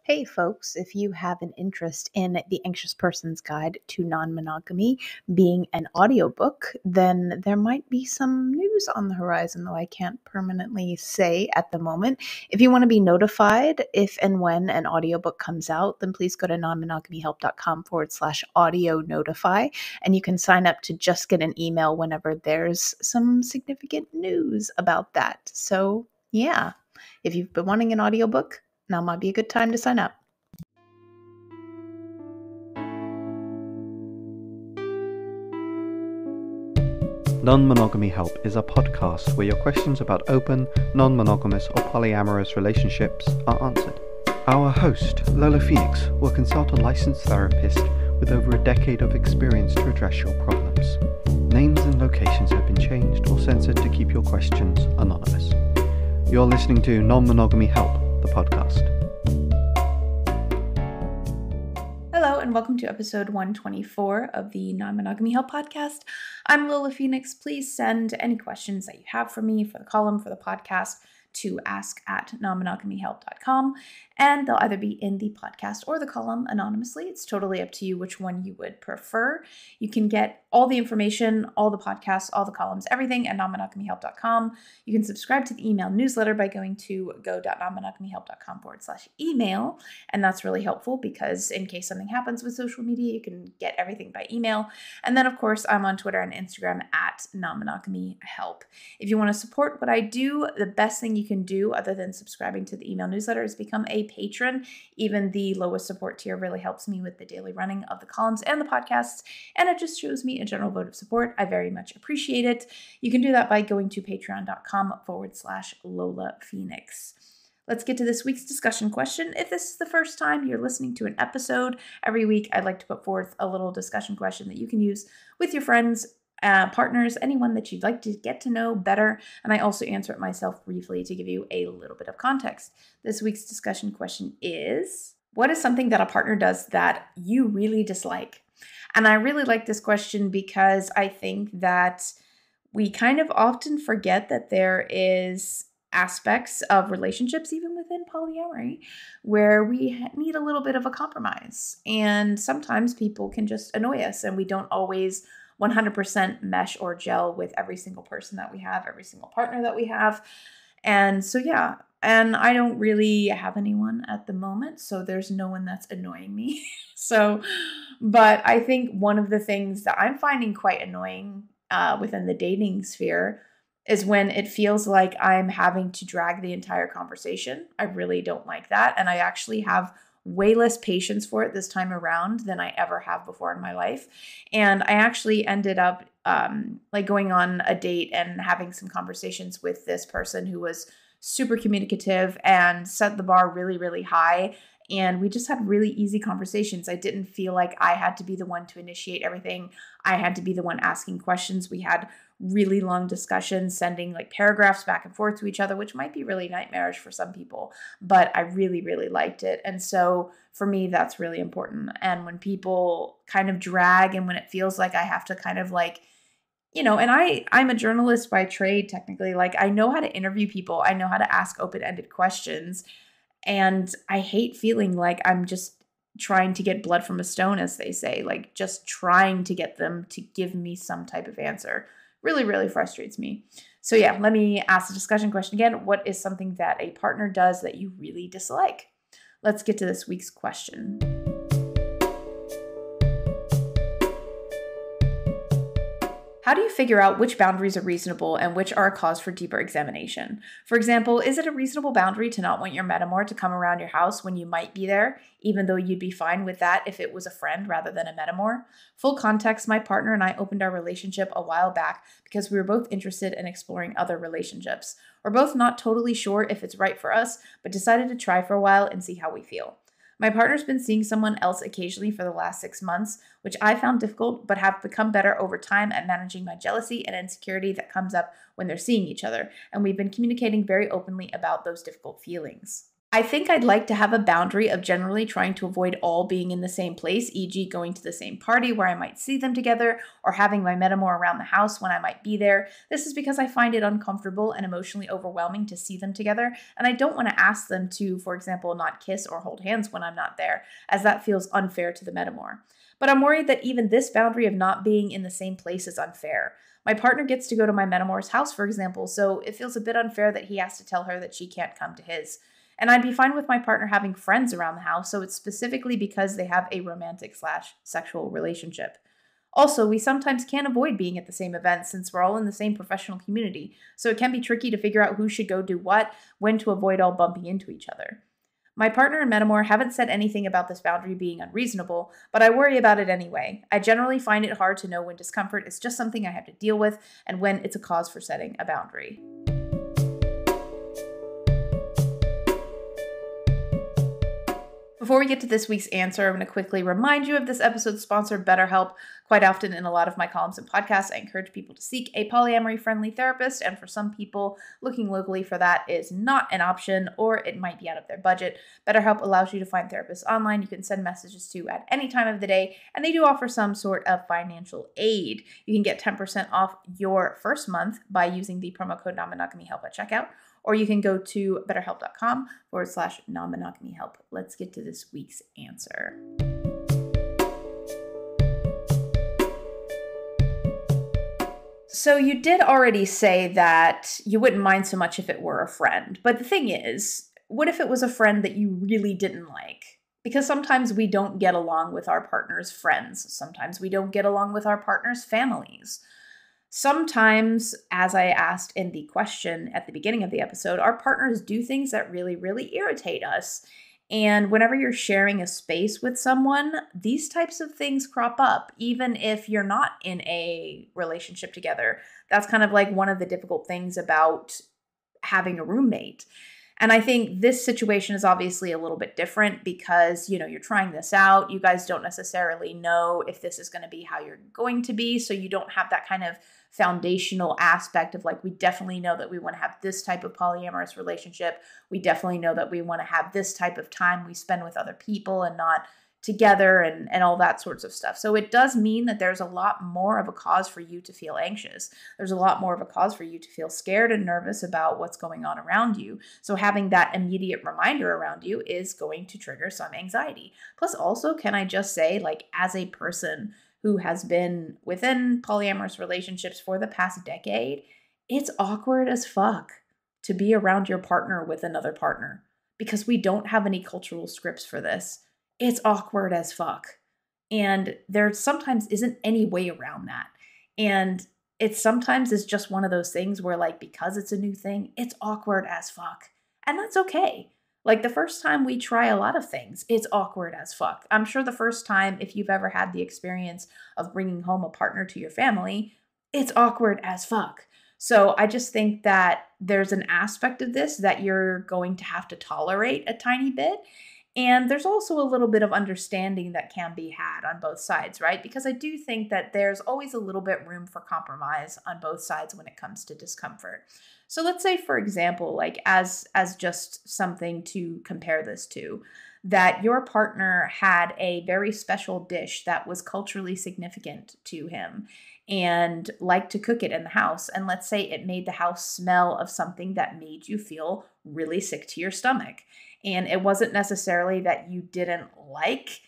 Hey folks, if you have an interest in The Anxious Person's Guide to Non-Monogamy being an audiobook, then there might be some news on the horizon, though I can't permanently say at the moment. If you want to be notified if and when an audiobook comes out, then please go to nonmonogamyhelp.com/audio notify, and you can sign up to just get an email whenever there's some significant news about that. So yeah, if you've been wanting an audiobook, now might be a good time to sign up. Non-Monogamy Help is a podcast where your questions about open, non-monogamous or polyamorous relationships are answered. Our host, Lola Phoenix, will consult a licensed therapist with over a decade of experience to address your problems. Names and locations have been changed or censored to keep your questions anonymous. You're listening to Non-Monogamy Help, the podcast. Hello and welcome to episode 124 of the Non-Monogamy Help podcast. I'm Lola Phoenix. Please send any questions that you have for me for the column for the podcast to ask@nonmonogamyhelp.com, and they'll either be in the podcast or the column anonymously. It's totally up to you which one you would prefer. You can get all the information, all the podcasts, all the columns, everything at nonmonogamyhelp.com. You can subscribe to the email newsletter by going to go.nonmonogamyhelp.com/email, and that's really helpful because in case something happens with social media, you can get everything by email. And then, of course, I'm on Twitter and Instagram at nonmonogamyhelp. If you want to support what I do, the best thing you can do other than subscribing to the email newsletter is become a patron. Even the lowest support tier really helps me with the daily running of the columns and the podcasts, and it just shows me a general vote of support. I very much appreciate it. You can do that by going to patreon.com/Lola Phoenix. Let's get to this week's discussion question. If this is the first time you're listening to an episode, every week I'd like to put forth a little discussion question that you can use with your friends, partners, anyone that you'd like to get to know better. And I also answer it myself briefly to give you a little bit of context. This week's discussion question is, what is something that a partner does that you really dislike? And I really like this question because I think that we kind of often forget that there is aspects of relationships, even within polyamory, where we need a little bit of a compromise. And sometimes people can just annoy us and we don't always 100% mesh or gel with every single person that we have, every single partner that we have. And so, yeah, and I don't really have anyone at the moment, so there's no one that's annoying me. But I think one of the things that I'm finding quite annoying within the dating sphere is when it feels like I'm having to drag the entire conversation. I really don't like that. And I actually have way less patience for it this time around than I ever have before in my life. And I actually ended up going on a date and having some conversations with this person who was super communicative and set the bar really, really high. And we just had really easy conversations. I didn't feel like I had to be the one to initiate everything. I had to be the one asking questions. We had really long discussions, sending like paragraphs back and forth to each other, which might be really nightmarish for some people, but I really, really liked it. And so for me, that's really important. And when people kind of drag and when it feels like I have to kind of like, and I'm a journalist by trade, technically. Like, I know how to interview people. I know how to ask open-ended questions. And I hate feeling like I'm just trying to get blood from a stone, as they say, like just trying to get them to give me some type of answer. Really, really frustrates me. So yeah, let me ask the discussion question again. What is something that a partner does that you really dislike? Let's get to this week's question. How do you figure out which boundaries are reasonable and which are a cause for deeper examination? For example, is it a reasonable boundary to not want your metamor to come around your house when you might be there, even though you'd be fine with that if it was a friend rather than a metamor? Full context, my partner and I opened our relationship a while back because we were both interested in exploring other relationships. We're both not totally sure if it's right for us, but decided to try for a while and see how we feel. My partner's been seeing someone else occasionally for the last 6 months, which I found difficult, but have become better over time at managing my jealousy and insecurity that comes up when they're seeing each other, and we've been communicating very openly about those difficult feelings. I think I'd like to have a boundary of generally trying to avoid all being in the same place, e.g. going to the same party where I might see them together, or having my metamor around the house when I might be there. This is because I find it uncomfortable and emotionally overwhelming to see them together, and I don't want to ask them to, for example, not kiss or hold hands when I'm not there, as that feels unfair to the metamor. But I'm worried that even this boundary of not being in the same place is unfair. My partner gets to go to my metamor's house, for example, so it feels a bit unfair that he has to tell her that she can't come to his. And I'd be fine with my partner having friends around the house, so it's specifically because they have a romantic/sexual relationship. Also, we sometimes can't avoid being at the same events since we're all in the same professional community, so it can be tricky to figure out who should go do what, when to avoid all bumping into each other. My partner and metamor haven't said anything about this boundary being unreasonable, but I worry about it anyway. I generally find it hard to know when discomfort is just something I have to deal with and when it's a cause for setting a boundary. Before we get to this week's answer, I'm going to quickly remind you of this episode's sponsor, BetterHelp. Quite often in a lot of my columns and podcasts, I encourage people to seek a polyamory-friendly therapist, and for some people, looking locally for that is not an option, or it might be out of their budget. BetterHelp allows you to find therapists online you can send messages to at any time of the day, and they do offer some sort of financial aid. You can get 10% off your first month by using the promo code Non-Monogamy Help at checkout, or you can go to betterhelp.com/non-monogamy help. Let's get to this week's answer. So you did already say that you wouldn't mind so much if it were a friend. But the thing is, what if it was a friend that you really didn't like? Because sometimes we don't get along with our partner's friends. Sometimes we don't get along with our partner's families. Sometimes, as I asked in the question at the beginning of the episode, our partners do things that really, really irritate us. And whenever you're sharing a space with someone, these types of things crop up, even if you're not in a relationship together. That's kind of like one of the difficult things about having a roommate. And I think this situation is obviously a little bit different because, you're trying this out. You guys don't necessarily know if this is going to be how you're going to be. So you don't have that kind of foundational aspect of like, we definitely know that we want to have this type of polyamorous relationship. We definitely know that we want to have this type of time we spend with other people and not together and all that sorts of stuff. So it does mean that there's a lot more of a cause for you to feel anxious. There's a lot more of a cause for you to feel scared and nervous about what's going on around you. So having that immediate reminder around you is going to trigger some anxiety. Plus also, can I just say, like, as a person who has been within polyamorous relationships for the past decade, it's awkward as fuck to be around your partner with another partner because we don't have any cultural scripts for this. It's awkward as fuck. And there sometimes isn't any way around that. And it sometimes is just one of those things where, like, because it's a new thing, it's awkward as fuck. And that's okay. Like, the first time we try a lot of things, it's awkward as fuck. I'm sure the first time, if you've ever had the experience of bringing home a partner to your family, it's awkward as fuck. So I just think that there's an aspect of this that you're going to have to tolerate a tiny bit. And there's also a little bit of understanding that can be had on both sides, right? Because I do think that there's always a little bit room for compromise on both sides when it comes to discomfort. So let's say, for example, like as just something to compare this to, that your partner had a very special dish that was culturally significant to him and liked to cook it in the house. And let's say it made the house smell of something that made you feel really sick to your stomach. And it wasn't necessarily that you didn't like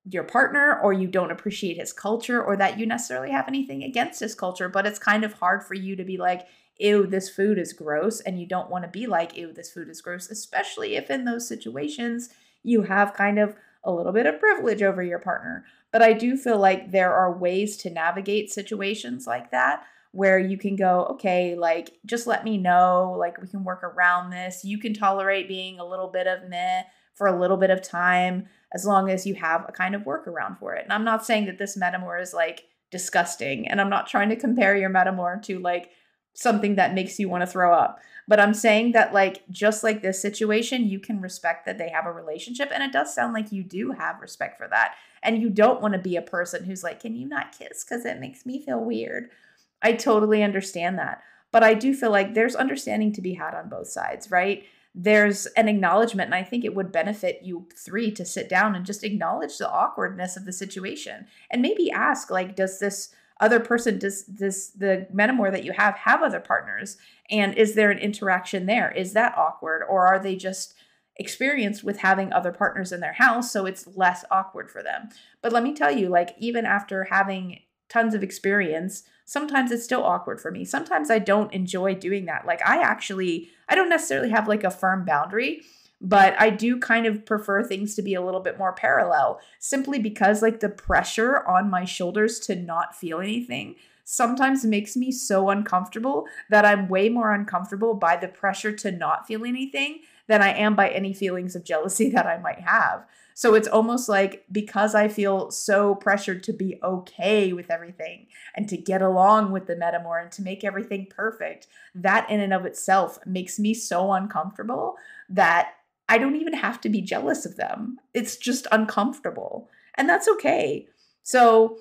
your partner or you don't appreciate his culture or that you necessarily have anything against his culture, but it's kind of hard for you to be like, ew, this food is gross. And you don't want to be like, ew, this food is gross, especially if in those situations you have kind of a little bit of privilege over your partner. But I do feel like there are ways to navigate situations like that where you can go, okay, like, just let me know, like, we can work around this. You can tolerate being a little bit of meh for a little bit of time, as long as you have a kind of workaround for it. And I'm not saying that this metamor is like disgusting, and I'm not trying to compare your metamor to like something that makes you want to throw up. But I'm saying that, like, just like this situation, you can respect that they have a relationship. And it does sound like you do have respect for that. And you don't want to be a person who's like, can you not kiss? Because it makes me feel weird. I totally understand that. But I do feel like there's understanding to be had on both sides, right? there's an acknowledgement. And I think it would benefit you three to sit down and just acknowledge the awkwardness of the situation and maybe ask, like, does this other person, does the metamor that you have other partners? And is there an interaction there? Is that awkward? Or are they just experienced with having other partners in their house, so it's less awkward for them? But let me tell you, like, even after having tons of experience, sometimes it's still awkward for me. Sometimes I don't enjoy doing that. Like, I don't necessarily have like a firm boundary, but I do kind of prefer things to be a little bit more parallel, simply because like the pressure on my shoulders to not feel anything sometimes makes me so uncomfortable that I'm way more uncomfortable by the pressure to not feel anything than I am by any feelings of jealousy that I might have. So it's almost like, because I feel so pressured to be okay with everything and to get along with the metamor and to make everything perfect, that in and of itself makes me so uncomfortable that I don't even have to be jealous of them. It's just uncomfortable. And that's okay. So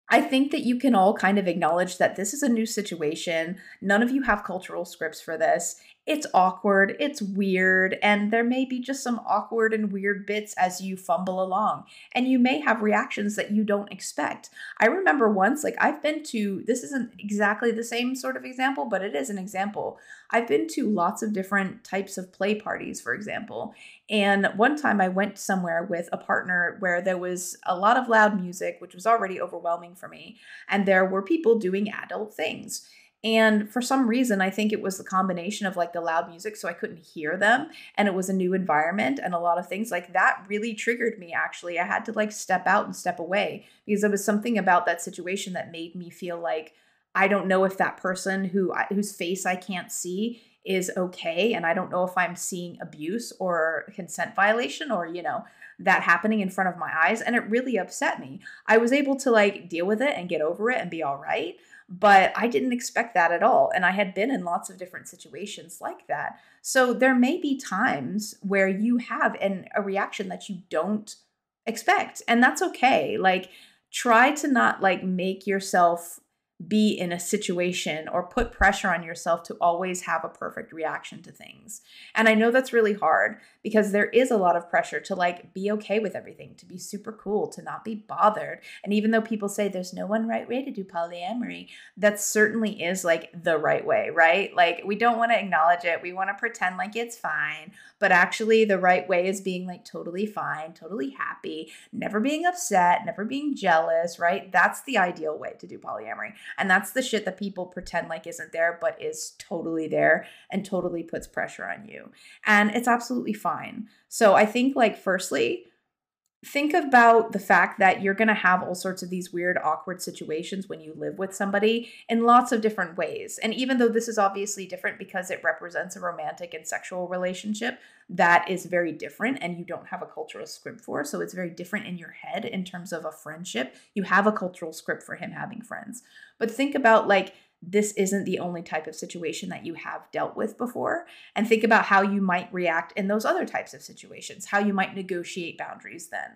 I think that you can all kind of acknowledge that this is a new situation. None of you have cultural scripts for this. It's awkward, it's weird, and there may be just some awkward and weird bits as you fumble along. And you may have reactions that you don't expect. I remember once, like, this isn't exactly the same sort of example, but it is an example. I've been to lots of different types of play parties, for example. And one time I went somewhere with a partner where there was a lot of loud music, which was already overwhelming for me. And there were people doing adult things. And for some reason, I think it was the combination of like the loud music, so I couldn't hear them. And it was a new environment and a lot of things like that really triggered me, actually. I had to like step out and step away because there was something about that situation that made me feel like I don't know if that person whose face I can't see is okay. And I don't know if I'm seeing abuse or consent violation or, that happening in front of my eyes. And it really upset me. I was able to like deal with it and get over it and be all right. But I didn't expect that at all. And I had been in lots of different situations like that. So there may be times where you have a reaction that you don't expect. And that's okay. Like, try to not like make yourself be in a situation or put pressure on yourself to always have a perfect reaction to things. And I know that's really hard because there is a lot of pressure to like be okay with everything, to be super cool, to not be bothered. And even though people say there's no one right way to do polyamory, that certainly is like the right way, right? Like, we don't want to acknowledge it. We want to pretend like it's fine, but actually the right way is being like totally fine, totally happy, never being upset, never being jealous, right? That's the ideal way to do polyamory. And that's the shit that people pretend like isn't there, but is totally there and totally puts pressure on you. And it's absolutely fine. So I think, like, firstly, think about the fact that you're going to have all sorts of these weird, awkward situations when you live with somebody in lots of different ways. And even though this is obviously different because it represents a romantic and sexual relationship that is very different and you don't have a cultural script for, so it's very different in your head in terms of a friendship. You have a cultural script for him having friends. But think about, like, this isn't the only type of situation that you have dealt with before. And think about how you might react in those other types of situations, how you might negotiate boundaries then.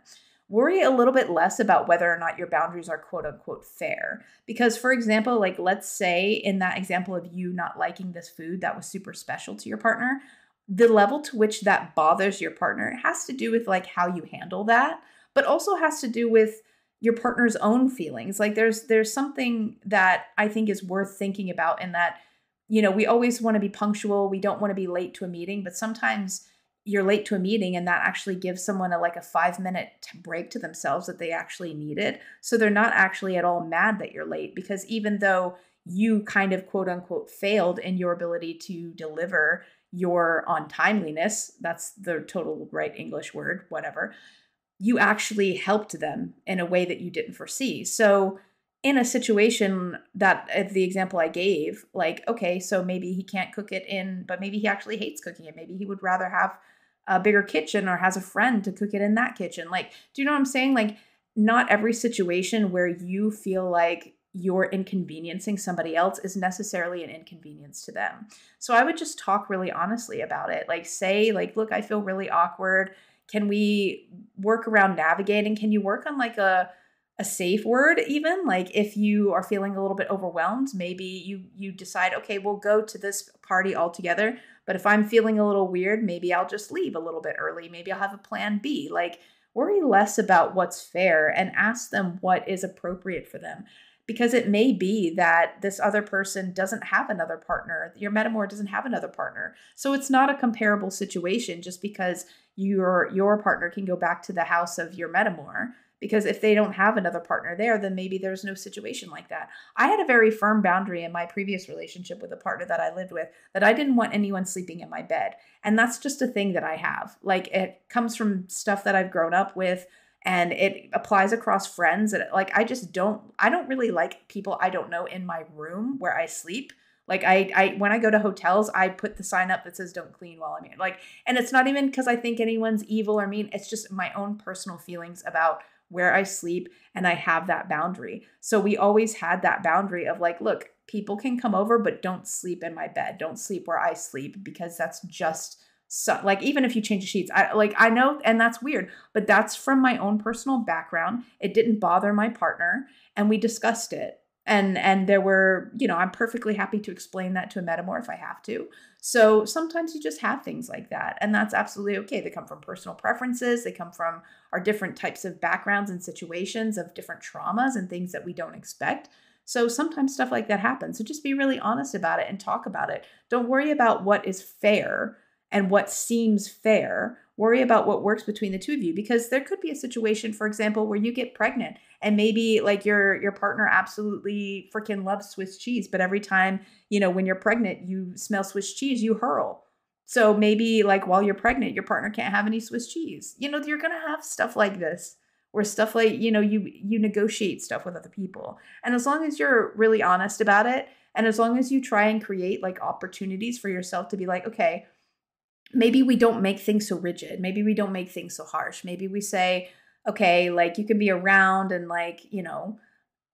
Worry a little bit less about whether or not your boundaries are quote unquote fair. Because, for example, like, let's say in that example of you not liking this food that was super special to your partner, the level to which that bothers your partner has to do with like how you handle that, but also has to do with your partner's own feelings. Like, there's something that I think is worth thinking about in that, we always want to be punctual. We don't want to be late to a meeting, but sometimes you're late to a meeting and that actually gives someone a 5-minute break to themselves that they actually needed. So they're not actually at all mad that you're late, because even though you kind of quote unquote failed in your ability to deliver your on timeliness, that's the total right English word, whatever, you actually helped them in a way that you didn't foresee. So in a situation that, the example I gave, like, okay, so maybe he can't cook it but maybe he actually hates cooking it. Maybe he would rather have a bigger kitchen or has a friend to cook it in that kitchen. Like, do you know what I'm saying? Like, not every situation where you feel like you're inconveniencing somebody else is necessarily an inconvenience to them. So I would just talk really honestly about it. Like, say, like, look, I feel really awkward. Can we work around navigating? Can you work on like a safe word even? Like, if you are feeling a little bit overwhelmed, maybe you decide, okay, we'll go to this party all together, But if I'm feeling a little weird, maybe I'll just leave a little bit early. Maybe I'll have a plan B. Like, worry less about what's fair and ask them what is appropriate for them. Because it may be that this other person doesn't have another partner. Your metamor doesn't have another partner. So it's not a comparable situation just because your partner can go back to the house of your metamor. Because if they don't have another partner there, then maybe there's no situation like that. I had a very firm boundary in my previous relationship with a partner that I lived with that I didn't want anyone sleeping in my bed. And that's just a thing that I have. Like, it comes from stuff that I've grown up with. And it applies across friends. And like, I don't really like people I don't know in my room where I sleep. Like I when I go to hotels, I put the sign up that says don't clean while I'm here. Like, and it's not even because I think anyone's evil or mean. It's just my own personal feelings about where I sleep. And I have that boundary. So we always had that boundary of like, look, people can come over, but don't sleep in my bed. Don't sleep where I sleep, because that's just so, like, even if you change the sheets, I know, and that's weird, but that's from my own personal background. It didn't bother my partner, and we discussed it. And there were, I'm perfectly happy to explain that to a metamor if I have to. So sometimes you just have things like that, and that's absolutely okay. They come from personal preferences. They come from our different types of backgrounds and situations of different traumas and things that we don't expect. So sometimes stuff like that happens. So just be really honest about it and talk about it. Don't worry about what is fair and what seems fair. Worry about what works between the two of you, because there could be a situation, for example, where you get pregnant and maybe like your partner absolutely freaking loves Swiss cheese, but every time, when you're pregnant, you smell Swiss cheese, you hurl. So maybe like while you're pregnant, your partner can't have any Swiss cheese. You're going to have stuff like this, where stuff like, you negotiate stuff with other people. And as long as you're really honest about it, and as long as you try and create like opportunities for yourself to be like, okay, maybe we don't make things so rigid. Maybe we don't make things so harsh. Maybe we say, okay, like you can be around and like,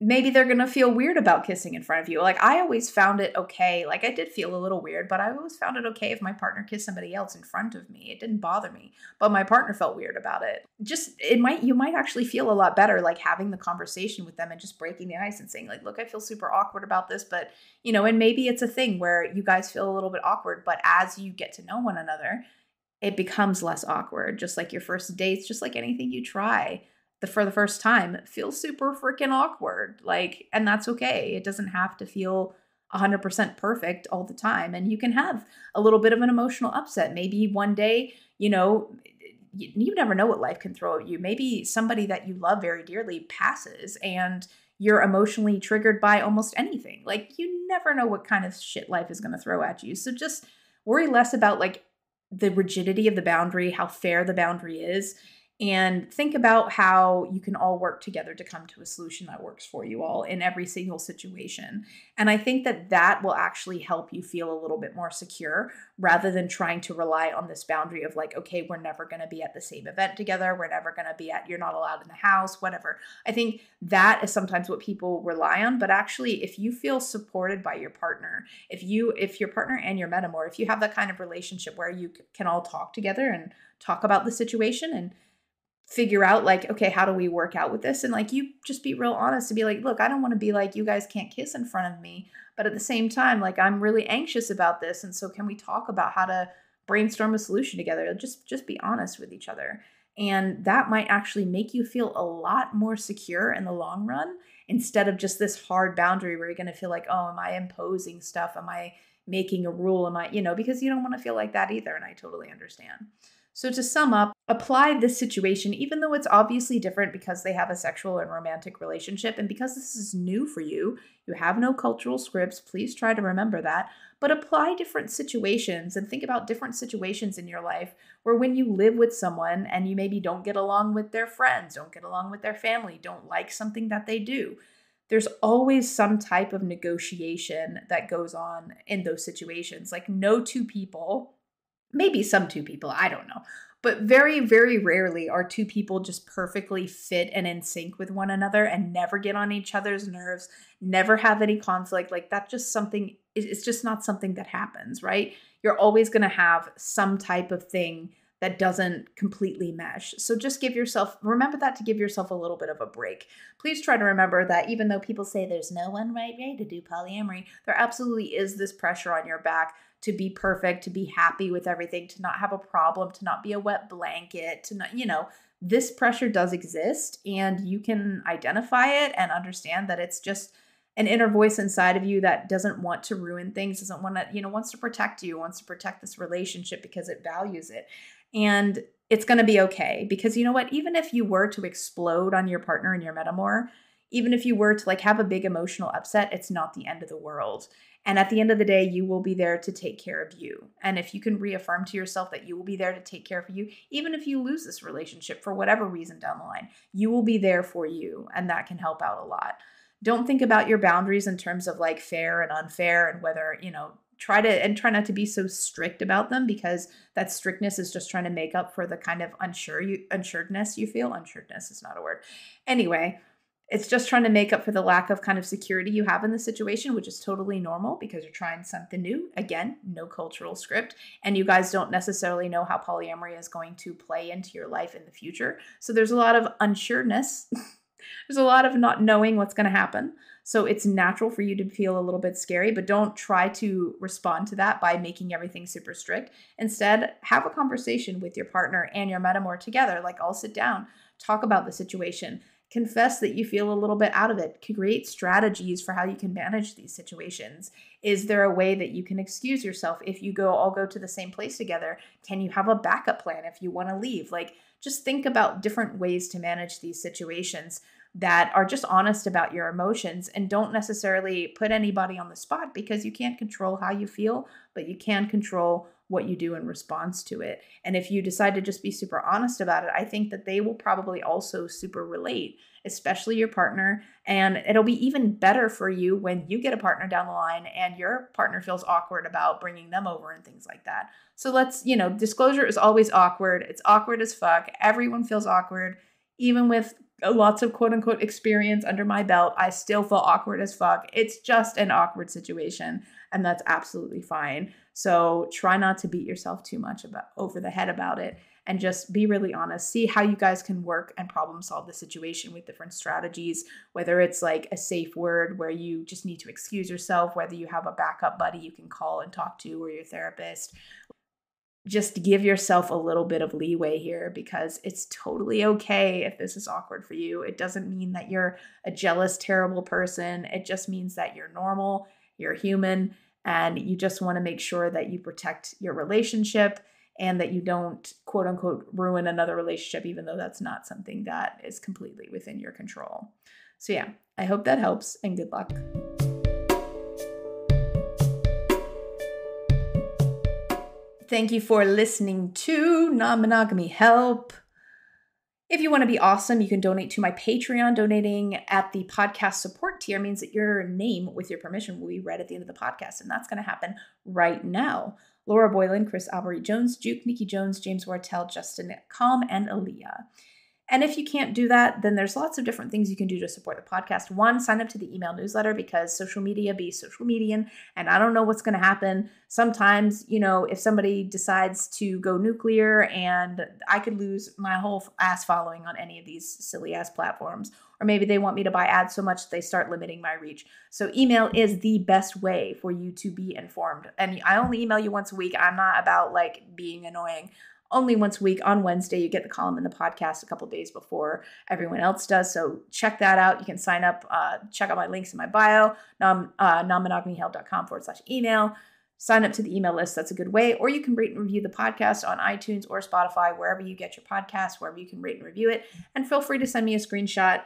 maybe they're going to feel weird about kissing in front of you. Like, I always found it okay. Like, I did feel a little weird, but I always found it okay if my partner kissed somebody else in front of me. It didn't bother me, but my partner felt weird about it. You might actually feel a lot better, like having the conversation with them and just breaking the ice and saying like, look, I feel super awkward about this, but and maybe it's a thing where you guys feel a little bit awkward, but as you get to know one another, it becomes less awkward. Just like your first dates, just like anything you try for the first time, it feels super freaking awkward. Like, and that's okay. It doesn't have to feel 100% perfect all the time. And you can have a little bit of an emotional upset. Maybe one day, you never know what life can throw at you. Maybe somebody that you love very dearly passes and you're emotionally triggered by almost anything. Like, you never know what kind of shit life is going to throw at you. So just worry less about like the rigidity of the boundary, how fair the boundary is, and think about how you can all work together to come to a solution that works for you all in every single situation. And I think that will actually help you feel a little bit more secure, rather than trying to rely on this boundary of like, okay, we're never going to be at the same event together. We're never going to be you're not allowed in the house, whatever. I think that is sometimes what people rely on. But actually, if you feel supported by your partner, if your partner and your metamor, if you have that kind of relationship where you can all talk together and talk about the situation and figure out like, okay, how do we work out with this? And like, you just be real honest to be like, look, I don't want to be like, you guys can't kiss in front of me, but at the same time, like, I'm really anxious about this. And so can we talk about how to brainstorm a solution together? Just be honest with each other. And that might actually make you feel a lot more secure in the long run, instead of just this hard boundary where you're going to feel like, oh, am I imposing stuff? Am I making a rule? Am I, because you don't want to feel like that either. And I totally understand. So to sum up, apply this situation, even though it's obviously different because they have a sexual and romantic relationship, and because this is new for you, you have no cultural scripts, please try to remember that, but apply different situations and think about different situations in your life where when you live with someone and you maybe don't get along with their friends, don't get along with their family, don't like something that they do, there's always some type of negotiation that goes on in those situations. Like, no two people, maybe some two people, I don't know. But very, very rarely are two people just perfectly fit and in sync with one another and never get on each other's nerves, never have any conflict. Like, that's just something, it's just not something that happens, right? You're always going to have some type of thing that doesn't completely mesh. So just remember that, to give yourself a little bit of a break. Please try to remember that even though people say there's no one right way to do polyamory, there absolutely is this pressure on your back to be perfect, to be happy with everything, to not have a problem, to not be a wet blanket, to not, this pressure does exist, and you can identify it and understand that it's just an inner voice inside of you that doesn't want to ruin things, doesn't want to, wants to protect you, wants to protect this relationship because it values it. And it's going to be okay, because you know what, even if you were to explode on your partner in your metamor, even if you were to have a big emotional upset, it's not the end of the world. And at the end of the day, you will be there to take care of you. And if you can reaffirm to yourself that you will be there to take care of you, even if you lose this relationship for whatever reason down the line, you will be there for you. And that can help out a lot. Don't think about your boundaries in terms of fair and unfair, and whether, try not to be so strict about them, because that strictness is just trying to make up for the kind of unsuredness you feel. Unsuredness is not a word. Anyway, it's just trying to make up for the lack of kind of security you have in the situation, which is totally normal because you're trying something new. Again, no cultural script. And you guys don't necessarily know how polyamory is going to play into your life in the future. So there's a lot of unsureness. There's a lot of not knowing what's going to happen. So it's natural for you to feel a little bit scary, but don't try to respond to that by making everything super strict. Instead, have a conversation with your partner and your metamor together. All sit down, talk about the situation, confess that you feel a little bit out of it, create strategies for how you can manage these situations. Is there a way that you can excuse yourself if you all go to the same place together? Can you have a backup plan if you want to leave? Just think about different ways to manage these situations that are just honest about your emotions, and don't necessarily put anybody on the spot, because you can't control how you feel, but you can control what you do in response to it. And if you decide to just be super honest about it, I think that they will probably also super relate, especially your partner. And it'll be even better for you when you get a partner down the line and your partner feels awkward about bringing them over and things like that. So disclosure is always awkward. It's awkward as fuck. Everyone feels awkward. Even with lots of quote unquote experience under my belt, I still feel awkward as fuck. It's just an awkward situation, and that's absolutely fine. So try not to beat yourself too much over the head about it, and just be really honest. See how you guys can work and problem solve the situation with different strategies, whether it's a safe word where you just need to excuse yourself, whether you have a backup buddy you can call and talk to, or your therapist. Just give yourself a little bit of leeway here, because it's totally okay if this is awkward for you. It doesn't mean that you're a jealous, terrible person. It just means that you're normal, you're human, and you just want to make sure that you protect your relationship and that you don't, quote unquote, ruin another relationship, even though that's not something that is completely within your control. So yeah, I hope that helps, and good luck. Thank you for listening to Non-Monogamy Help. If you want to be awesome, you can donate to my Patreon. Donating at the podcast support tier means that your name, with your permission, will be read at the end of the podcast, and that's going to happen right now. Laura Boylan, Chris Albury Jones, Juke, Nikki Jones, James Wartell, Justin Calm, and Aaliyah. And if you can't do that, then there's lots of different things you can do to support the podcast. One, sign up to the email newsletter, because social media be social median, and I don't know what's going to happen. Sometimes, if somebody decides to go nuclear, and I could lose my whole ass following on any of these silly ass platforms, or maybe they want me to buy ads so much they start limiting my reach. So email is the best way for you to be informed. And I only email you once a week. I'm not about being annoying. Only once a week on Wednesday, you get the column in the podcast a couple days before everyone else does. So check that out. You can sign up, check out my links in my bio, nonmonogamyhelp.com/email. Sign up to the email list. That's a good way. Or you can rate and review the podcast on iTunes or Spotify, wherever you get your podcast, wherever you can rate and review it. And feel free to send me a screenshot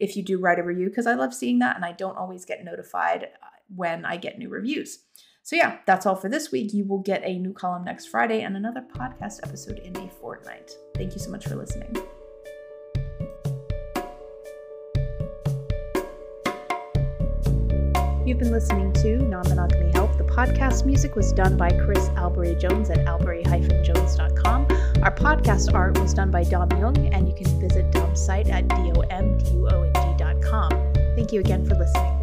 if you do write a review, because I love seeing that, and I don't always get notified when I get new reviews. So yeah, that's all for this week. You will get a new column next Friday and another podcast episode in a fortnight. Thank you so much for listening. You've been listening to Non-Monogamy Help. The podcast music was done by Chris Albury Jones at albury-jones.com. Our podcast art was done by Dom Young, and you can visit Dom's site at domduong.com. Thank you again for listening.